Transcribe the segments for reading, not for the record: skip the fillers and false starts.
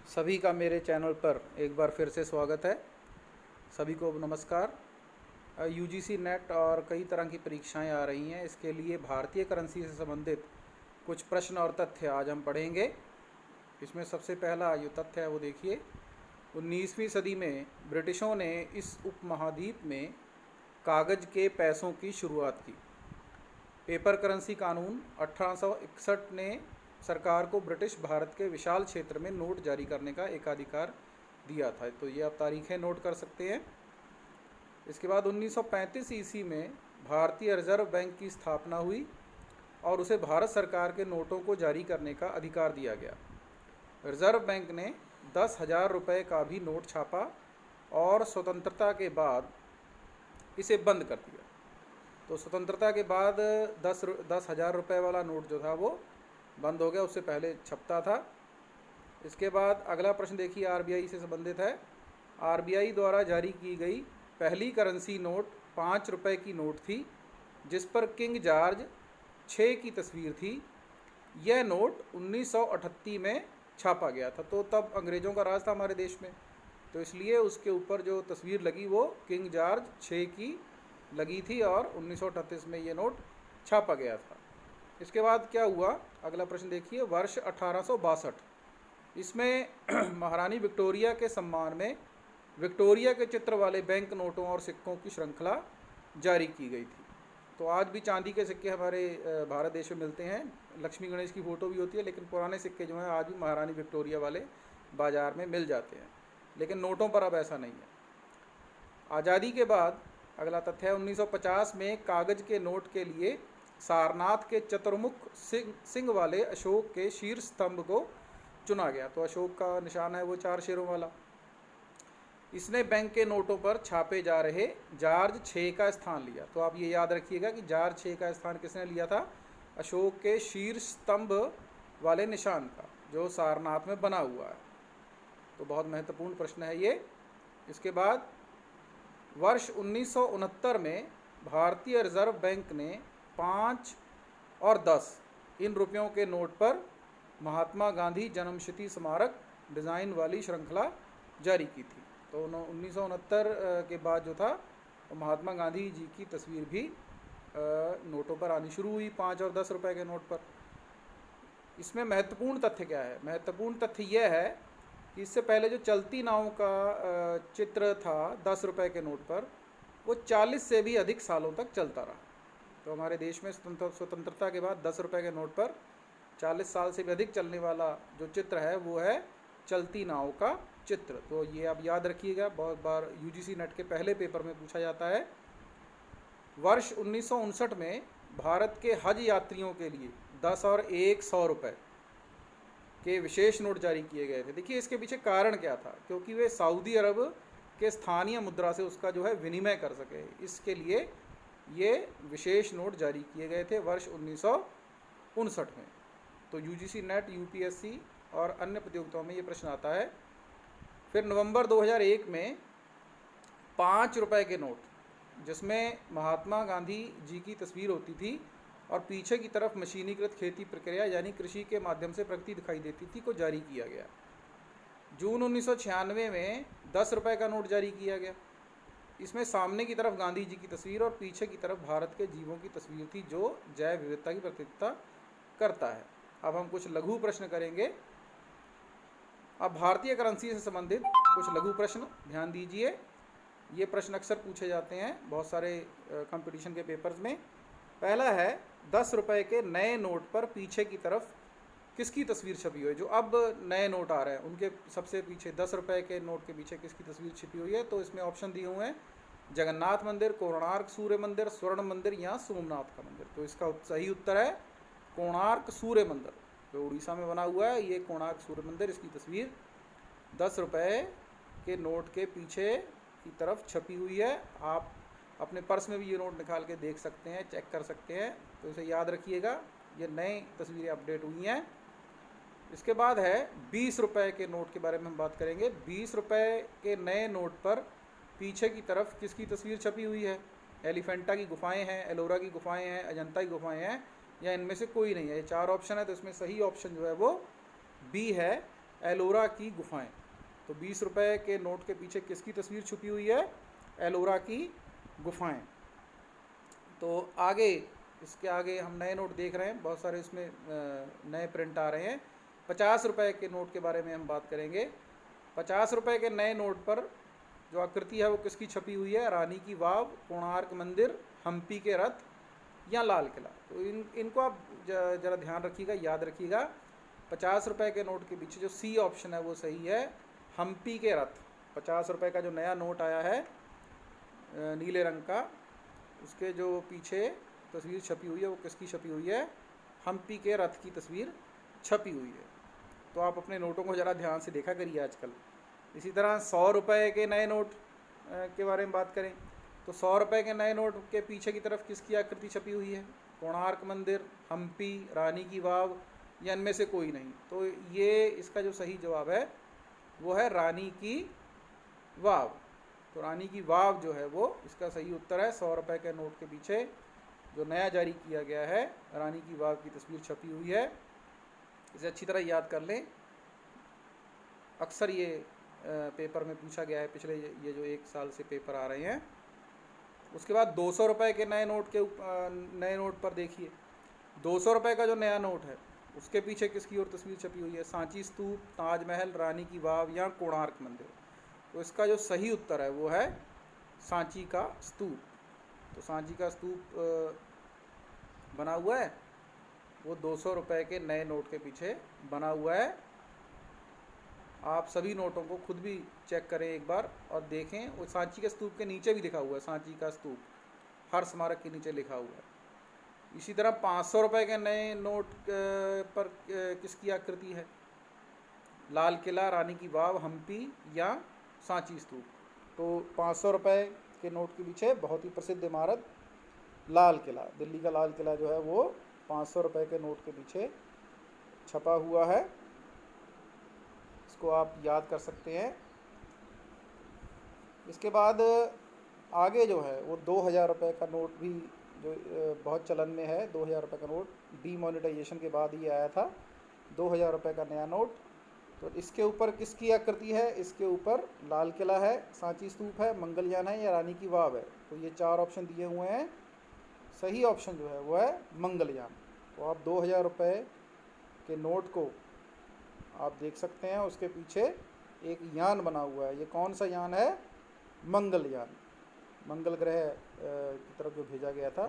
सभी का मेरे चैनल पर एक बार फिर से स्वागत है। सभी को नमस्कार। यूजीसी नेट और कई तरह की परीक्षाएं आ रही हैं, इसके लिए भारतीय करेंसी से संबंधित कुछ प्रश्न और तथ्य आज हम पढ़ेंगे। इसमें सबसे पहला जो तथ्य है वो देखिए, 19वीं सदी में ब्रिटिशों ने इस उपमहाद्वीप में कागज़ के पैसों की शुरुआत की। पेपर करेंसी कानून 1861 ने सरकार को ब्रिटिश भारत के विशाल क्षेत्र में नोट जारी करने का एकाधिकार दिया था। तो ये आप तारीखें नोट कर सकते हैं। इसके बाद 1935 ईस्वी में भारतीय रिजर्व बैंक की स्थापना हुई और उसे भारत सरकार के नोटों को जारी करने का अधिकार दिया गया। रिजर्व बैंक ने 10,000 रुपये का भी नोट छापा और स्वतंत्रता के बाद इसे बंद कर दिया। तो स्वतंत्रता के बाद 10,000 रुपये वाला नोट जो था वो बंद हो गया, उससे पहले छपता था। इसके बाद अगला प्रश्न देखिए, आरबीआई से संबंधित है। आरबीआई द्वारा जारी की गई पहली करेंसी नोट 5 रुपये की नोट थी, जिस पर किंग जॉर्ज 6 की तस्वीर थी। यह नोट 1938 में छापा गया था। तो तब अंग्रेज़ों का राज था हमारे देश में, तो इसलिए उसके ऊपर जो तस्वीर लगी वो किंग जॉर्ज 6 की लगी थी और 1938 में ये नोट छापा गया था। इसके बाद क्या हुआ, अगला प्रश्न देखिए। वर्ष 1862, इसमें महारानी विक्टोरिया के सम्मान में विक्टोरिया के चित्र वाले बैंक नोटों और सिक्कों की श्रृंखला जारी की गई थी। तो आज भी चांदी के सिक्के हमारे भारत देश में मिलते हैं। लक्ष्मी गणेश की फ़ोटो भी होती है, लेकिन पुराने सिक्के जो हैं आज भी महारानी विक्टोरिया वाले बाज़ार में मिल जाते हैं, लेकिन नोटों पर अब ऐसा नहीं है। आज़ादी के बाद अगला तथ्य है, 1950 में कागज़ के नोट के लिए सारनाथ के चतुर्मुख सिंह वाले अशोक के शीर्ष स्तंभ को चुना गया। तो अशोक का निशान है वो 4 शेरों वाला। इसने बैंक के नोटों पर छापे जा रहे जॉर्ज 6 का स्थान लिया। तो आप ये याद रखिएगा कि जॉर्ज 6 का स्थान किसने लिया था? अशोक के शीर्ष स्तंभ वाले निशान का, जो सारनाथ में बना हुआ है। तो बहुत महत्वपूर्ण प्रश्न है ये। इसके बाद वर्ष 1969 में भारतीय रिजर्व बैंक ने 5 और 10 इन रुपयों के नोट पर महात्मा गांधी जन्मशती स्मारक डिज़ाइन वाली श्रृंखला जारी की थी। तो 1969 के बाद जो था, महात्मा गांधी जी की तस्वीर भी नोटों पर आनी शुरू हुई, 5 और 10 रुपए के नोट पर। इसमें महत्वपूर्ण तथ्य क्या है? महत्वपूर्ण तथ्य यह है कि इससे पहले जो चलती नाव का चित्र था 10 रुपए के नोट पर, वो 40 से भी अधिक सालों तक चलता रहा। तो हमारे देश में स्वतंत्रता के बाद 10 रुपए के नोट पर 40 साल से भी अधिक चलने वाला जो चित्र है वो है चलती नाव का चित्र। तो ये आप याद रखिएगा, बहुत बार यूजीसी नेट के पहले पेपर में पूछा जाता है। वर्ष 1959 में भारत के हज यात्रियों के लिए 10 और 100 रुपये के विशेष नोट जारी किए गए थे। देखिए इसके पीछे कारण क्या था, क्योंकि वे सऊदी अरब के स्थानीय मुद्रा से उसका जो है विनिमय कर सके, इसके लिए ये विशेष नोट जारी किए गए थे वर्ष 1959 में। तो यूजीसी नेट, यूपीएससी और अन्य प्रतियोगिताओं में ये प्रश्न आता है। फिर नवंबर 2001 में 5 रुपए के नोट, जिसमें महात्मा गांधी जी की तस्वीर होती थी और पीछे की तरफ मशीनीकृत खेती प्रक्रिया यानी कृषि के माध्यम से प्रगति दिखाई देती थी, को जारी किया गया। जून 1996 में 10 रुपए का नोट जारी किया गया। इसमें सामने की तरफ गांधी जी की तस्वीर और पीछे की तरफ भारत के जीवों की तस्वीर थी, जो जैव विविधता की प्रतिनिधित्व करता है। अब हम कुछ लघु प्रश्न करेंगे। अब भारतीय करेंसी से संबंधित कुछ लघु प्रश्न ध्यान दीजिए। ये प्रश्न अक्सर पूछे जाते हैं बहुत सारे कंपटीशन के पेपर्स में। पहला है, 10 रुपए के नए नोट पर पीछे की तरफ किसकी तस्वीर छपी हुई है? जो अब नए नोट आ रहे हैं उनके सबसे पीछे 10 रुपए के नोट के पीछे किसकी तस्वीर छपी हुई है? तो इसमें ऑप्शन दिए हुए हैं, जगन्नाथ मंदिर, कोणार्क सूर्य मंदिर, स्वर्ण मंदिर या सोमनाथ का मंदिर। तो इसका सही उत्तर है कोणार्क सूर्य मंदिर, जो उड़ीसा में बना हुआ है। ये कोणार्क सूर्य मंदिर, इसकी तस्वीर 10 रुपए के नोट के पीछे की तरफ छपी हुई है। आप अपने पर्स में भी ये नोट निकाल के देख सकते हैं, चेक कर सकते हैं। तो इसे याद रखिएगा, ये नई तस्वीरें अपडेट हुई हैं। इसके बाद है 20 रुपए के नोट के बारे में हम बात करेंगे। 20 रुपए के नए नोट पर पीछे की तरफ किसकी तस्वीर छपी हुई है? एलिफेंटा की गुफाएं हैं, एलोरा की गुफाएं हैं, अजंता की गुफाएं हैं, या इनमें से कोई नहीं है। ये 4 ऑप्शन है, तो इसमें सही ऑप्शन जो है वो बी है, एलोरा की गुफाएं। तो 20 रुपए के नोट के पीछे किसकी तस्वीर छुपी हुई है? एलोरा की गुफाएं। तो आगे, इसके आगे हम नए नोट देख रहे हैं, बहुत सारे इसमें नए प्रिंट आ रहे हैं। 50 रुपए के नोट के बारे में हम बात करेंगे। 50 रुपए के नए नोट पर जो आकृति है वो किसकी छपी हुई है? रानी की वाव, कोणार्क मंदिर, हम्पी के रथ या लाल किला। तो इनको आप जरा ध्यान रखिएगा, याद रखिएगा। 50 रुपए के नोट के पीछे जो सी ऑप्शन है वो सही है, हम्पी के रथ। 50 रुपए का जो नया नोट आया है नीले रंग का, उसके जो पीछे तस्वीर छपी हुई है वो किसकी छपी हुई है? हम्पी के रथ की तस्वीर छपी हुई है। तो आप अपने नोटों को ज़रा ध्यान से देखा करिए आजकल। इसी तरह 100 रुपए के नए नोट के बारे में बात करें तो 100 रुपए के नए नोट के पीछे की तरफ किसकी आकृति छपी हुई है? कोणार्क मंदिर, हम्पी, रानी की वाव या इनमें से कोई नहीं। तो ये इसका जो सही जवाब है वो है रानी की वाव। तो रानी की वाव जो है वो इसका सही उत्तर है। 100 रुपए के नोट के पीछे जो नया जारी किया गया है रानी की वाव की तस्वीर छपी हुई है। इसे अच्छी तरह याद कर लें, अक्सर ये पेपर में पूछा गया है, पिछले ये जो 1 साल से पेपर आ रहे हैं। उसके बाद 200 रुपए के नए नोट पर देखिए, 200 रुपए का जो नया नोट है उसके पीछे किसकी और तस्वीर छपी हुई है? सांची स्तूप, ताजमहल, रानी की वाव या कोणार्क मंदिर। तो इसका जो सही उत्तर है वो है सांची का स्तूप। तो सांची का स्तूप बना हुआ है, वो 200 रुपए के नए नोट के पीछे बना हुआ है। आप सभी नोटों को खुद भी चेक करें एक बार और देखें। वो सांची के स्तूप के नीचे भी लिखा हुआ है, सांची का स्तूप हर स्मारक के नीचे लिखा हुआ है। इसी तरह 500 रुपए के नए नोट पर किसकी आकृति है? लाल किला, रानी की वाव, हम्पी या सांची स्तूप। तो 500 रुपए के नोट के पीछे बहुत ही प्रसिद्ध इमारत लाल किला, दिल्ली का लाल किला जो है वो 500 रुपए के नोट के पीछे छपा हुआ है। इसको आप याद कर सकते हैं। इसके बाद आगे जो है वो 2000 रुपये का नोट भी जो बहुत चलन में है। 2000 रुपये का नोट डीमोनेटाइजेशन के बाद ही आया था, 2000 रुपये का नया नोट। तो इसके ऊपर किसकी आकृति है? इसके ऊपर लाल किला है, सांची स्तूप है, मंगलयान है या रानी की वाव है। तो ये 4 ऑप्शन दिए हुए हैं, सही ऑप्शन जो है वो है मंगलयान। तो आप 2000 रुपये के नोट को आप देख सकते हैं, उसके पीछे एक यान बना हुआ है। ये कौन सा यान है? मंगलयान। मंगल ग्रह की तरफ जो भेजा गया था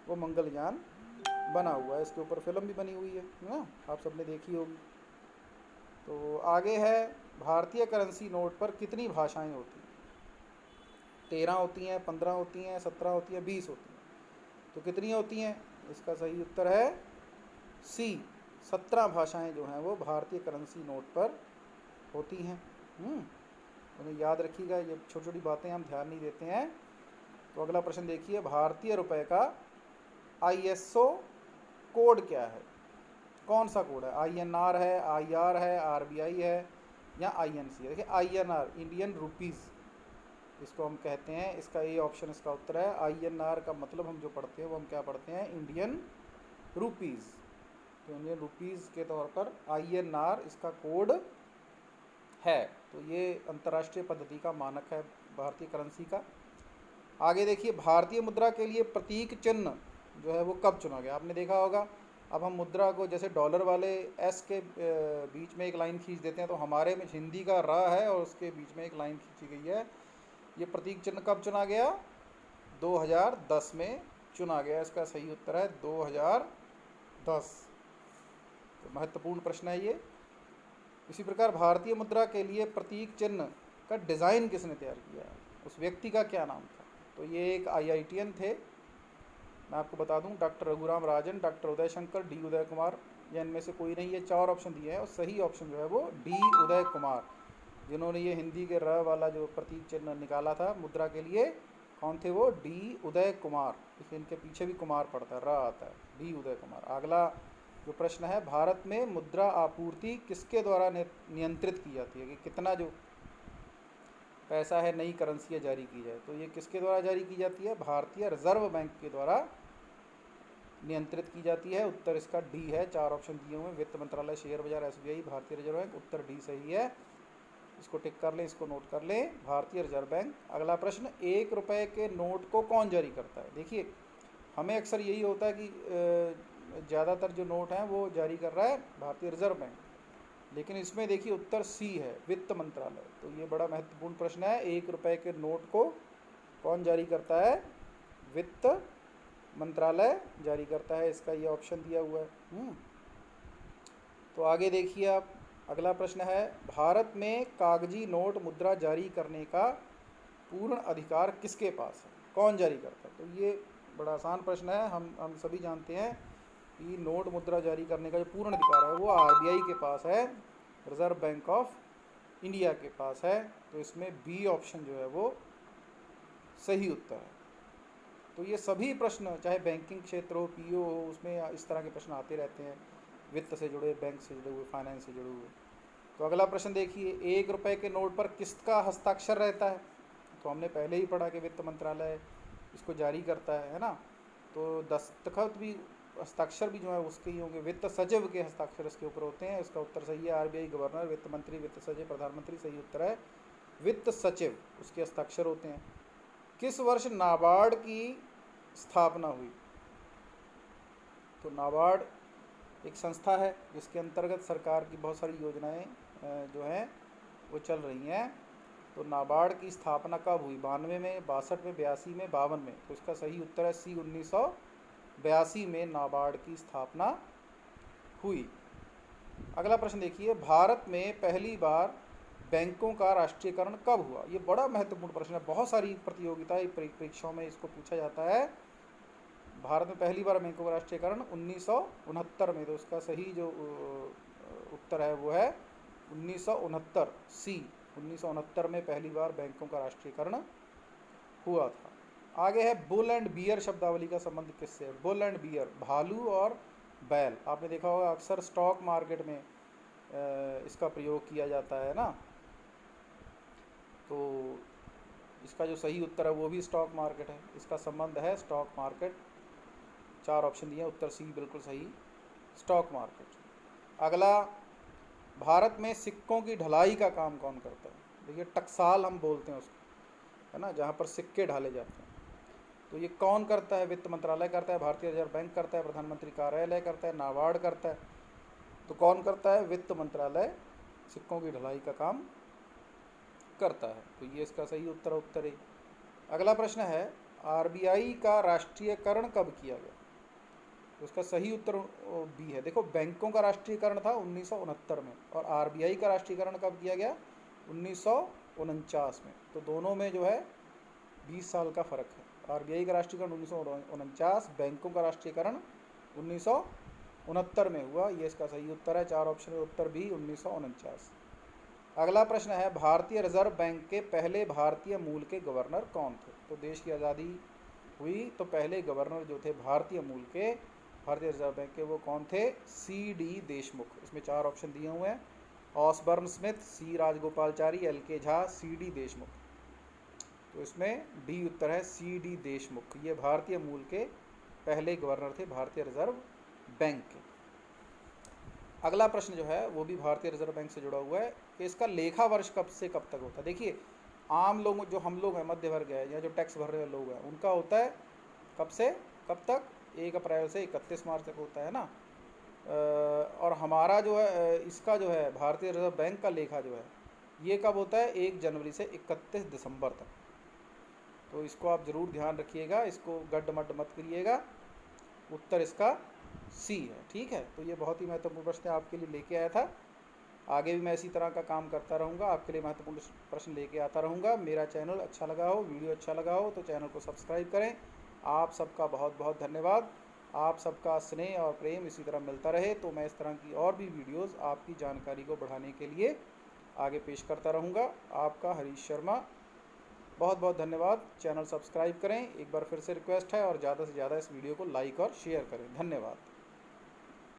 वो मंगलयान बना हुआ है। इसके ऊपर फिल्म भी बनी हुई है ना, आप सबने देखी होगी। तो आगे है, भारतीय करेंसी नोट पर कितनी भाषाएं होती हैं? 13 होती हैं, 15 होती हैं, 17 होती हैं, 20 होती हैं। तो कितनी होती हैं? इसका सही उत्तर है सी, 17 भाषाएं जो हैं वो भारतीय करेंसी नोट पर होती हैं। उन्हें याद रखिएगा, ये छोटी छोटी बातें हम ध्यान नहीं देते हैं। तो अगला प्रश्न देखिए, भारतीय रुपए का ISO कोड क्या है? कौन सा कोड है? INR है, IR है, RBI है या INC है? देखिए INR, इंडियन रुपीज़ इसको हम कहते हैं। इसका ए ऑप्शन इसका उत्तर है। INR का मतलब हम जो पढ़ते हैं वो हम क्या पढ़ते हैं? Indian rupees. तो इंडियन रुपीज़ के तौर पर INR इसका कोड है। तो ये अंतर्राष्ट्रीय पद्धति का मानक है भारतीय करेंसी का। आगे देखिए, भारतीय मुद्रा के लिए प्रतीक चिन्ह जो है वो कब चुना गया? आपने देखा होगा, अब हम मुद्रा को जैसे डॉलर वाले एस के बीच में एक लाइन खींच देते हैं, तो हमारे में हिंदी का र है और उसके बीच में एक लाइन खींची गई है। ये प्रतीक चिन्ह कब चुना गया? 2010 में चुना गया। इसका सही उत्तर है 2010। तो महत्वपूर्ण प्रश्न है ये। इसी प्रकार भारतीय मुद्रा के लिए प्रतीक चिन्ह का डिज़ाइन किसने तैयार किया? उस व्यक्ति का क्या नाम था? तो ये एक IITian थे, मैं आपको बता दूं, doctor Raghuram Rajan, doctor Uday Shankar, D Uday Kumar या इनमें से कोई नहीं। ये 4 ऑप्शन दिए हैं और सही ऑप्शन जो है वो डी उदय कुमार, जिन्होंने ये हिंदी के र वाला जो प्रतीक चिन्ह निकाला था मुद्रा के लिए। कौन थे वो? डी उदय कुमार। इसलिए इनके पीछे भी कुमार पड़ता है, र आता है, डी उदय कुमार। अगला जो प्रश्न है, भारत में मुद्रा आपूर्ति किसके द्वारा नियंत्रित की जाती है? कि कितना जो पैसा है नई करेंसियाँ जारी की जाए, तो ये किसके द्वारा जारी की जाती है? भारतीय रिजर्व बैंक के द्वारा नियंत्रित की जाती है? उत्तर इसका डी है। 4 ऑप्शन दिए हुए हैं, वित्त मंत्रालय, शेयर बाजार, एसबीआई, भारतीय रिजर्व बैंक। उत्तर डी सही है। इसको टिक कर लें, इसको नोट कर लें, भारतीय रिजर्व बैंक। अगला प्रश्न, 1 रुपए के नोट को कौन जारी करता है? देखिए, हमें अक्सर यही होता है कि ज़्यादातर जो नोट हैं वो जारी कर रहा है भारतीय रिजर्व बैंक, लेकिन इसमें देखिए उत्तर सी है, वित्त मंत्रालय। तो ये बड़ा महत्वपूर्ण प्रश्न है, 1 रुपए के नोट को कौन जारी करता है? वित्त मंत्रालय जारी करता है, इसका ये ऑप्शन दिया हुआ है। तो आगे देखिए आप, अगला प्रश्न है, भारत में कागजी नोट मुद्रा जारी करने का पूर्ण अधिकार किसके पास है? कौन जारी करता है? तो ये बड़ा आसान प्रश्न है, हम सभी जानते हैं कि नोट मुद्रा जारी करने का जो पूर्ण अधिकार है वो आरबीआई के पास है, रिजर्व बैंक ऑफ इंडिया के पास है। तो इसमें बी ऑप्शन जो है वो सही उत्तर है। तो ये सभी प्रश्न, चाहे बैंकिंग क्षेत्र हो, पीओ हो, उसमें इस तरह के प्रश्न आते रहते हैं, वित्त से जुड़े, बैंक से जुड़े हुए, फाइनेंस से जुड़े हुए। तो अगला प्रश्न देखिए, 1 रुपए के नोट पर किसका हस्ताक्षर रहता है? तो हमने पहले ही पढ़ा कि वित्त मंत्रालय इसको जारी करता है ना। तो दस्तखत भी, हस्ताक्षर भी जो है उसके ही होंगे, वित्त सचिव के हस्ताक्षर इसके ऊपर होते हैं। इसका उत्तर सही है, आरबीआई गवर्नर, वित्त मंत्री, वित्त सचिव, प्रधानमंत्री। सही उत्तर है वित्त सचिव, उसके हस्ताक्षर होते हैं। किस वर्ष नाबार्ड की स्थापना हुई? तो नाबार्ड एक संस्था है जिसके अंतर्गत सरकार की बहुत सारी योजनाएं जो हैं वो चल रही हैं। तो नाबार्ड की स्थापना कब हुई? 92 में, 62 में, 82 में, 52 में। तो इसका सही उत्तर है सी, 1982 में नाबार्ड की स्थापना हुई। अगला प्रश्न देखिए, भारत में पहली बार बैंकों का राष्ट्रीयकरण कब हुआ? ये बड़ा महत्वपूर्ण प्रश्न है, बहुत सारी प्रतियोगिताएं, परीक्षाओं में इसको पूछा जाता है। भारत में पहली बार बैंकों का राष्ट्रीयकरण 1969 में। तो उसका सही जो उत्तर है वो है 1969, सी, 1969 में पहली बार बैंकों का राष्ट्रीयकरण हुआ था। आगे है, बुल एंड बियर शब्दावली का संबंध किससे है? बुल एंड बियर, भालू और बैल। आपने देखा होगा अक्सर स्टॉक मार्केट में इसका प्रयोग किया जाता है ना। तो इसका जो सही उत्तर है वो भी स्टॉक मार्केट है, इसका संबंध है स्टॉक मार्केट। 4 ऑप्शन दिए, उत्तर सी बिल्कुल सही, स्टॉक मार्केट। अगला, भारत में सिक्कों की ढलाई का काम कौन करता है? देखिए, टकसाल हम बोलते हैं उसको, है ना, जहाँ पर सिक्के ढाले जाते हैं। तो ये कौन करता है? वित्त मंत्रालय करता है, भारतीय रिजर्व बैंक करता है, प्रधानमंत्री कार्यालय करता है, नाबार्ड करता है। तो कौन करता है? वित्त मंत्रालय सिक्कों की ढलाई का काम करता है। तो ये इसका सही उत्तर, उत्तर है। अगला प्रश्न है, आरबीआई का राष्ट्रीयकरण कब किया गया? तो उसका सही उत्तर बी है। देखो, बैंकों का राष्ट्रीयकरण था 1969 में, और आरबीआई का राष्ट्रीयकरण कब किया गया? 1949 में। तो दोनों में जो है 20 साल का फर्क है। आरबीआई का राष्ट्रीयकरण 1949, बैंकों का राष्ट्रीयकरण 1969 में हुआ। ये इसका सही उत्तर है। 4 ऑप्शन में उत्तर भी 1949। अगला प्रश्न है, भारतीय रिजर्व बैंक के पहले भारतीय मूल के गवर्नर कौन थे? तो देश की आज़ादी हुई तो पहले गवर्नर जो थे भारतीय मूल के, भारतीय रिजर्व बैंक के, वो कौन थे? C D Deshmukh. इसमें 4 ऑप्शन दिए हुए हैं, Osborne Smith, C Rajagopalachari, L K Jha, सी डी देशमुख। तो इसमें डी उत्तर है, सी डी देशमुख। ये भारतीय मूल के पहले गवर्नर थे भारतीय रिजर्व बैंक के। अगला प्रश्न जो है वो भी भारतीय रिजर्व बैंक से जुड़ा हुआ है कि इसका लेखा वर्ष कब से कब तक होता है। देखिए, आम लोग, जो हम लोग हैं, मध्य वर्ग है, या जो टैक्स भर रहे लोग हैं, उनका होता है कब से कब तक? 1 अप्रैल से 31 मार्च तक होता है ना। और हमारा जो है, इसका जो है भारतीय रिजर्व बैंक का लेखा जो है, ये कब होता है? 1 जनवरी से 31 दिसंबर तक। तो इसको आप ज़रूर ध्यान रखिएगा, इसको गड्ड-मड्ड मत करिएगा। उत्तर इसका सी है, ठीक है। तो ये बहुत ही महत्वपूर्ण प्रश्न आपके लिए लेके आया था। आगे भी मैं इसी तरह का काम करता रहूँगा, आपके लिए महत्वपूर्ण प्रश्न लेके आता रहूँगा। मेरा चैनल अच्छा लगा हो, वीडियो अच्छा लगा हो, तो चैनल को सब्सक्राइब करें। आप सबका बहुत बहुत धन्यवाद। आप सबका स्नेह और प्रेम इसी तरह मिलता रहे, तो मैं इस तरह की और भी वीडियोज़ आपकी जानकारी को बढ़ाने के लिए आगे पेश करता रहूँगा। आपका हरीश शर्मा, बहुत बहुत धन्यवाद। चैनल सब्सक्राइब करें, एक बार फिर से रिक्वेस्ट है, और ज़्यादा से ज़्यादा इस वीडियो को लाइक और शेयर करें। धन्यवाद।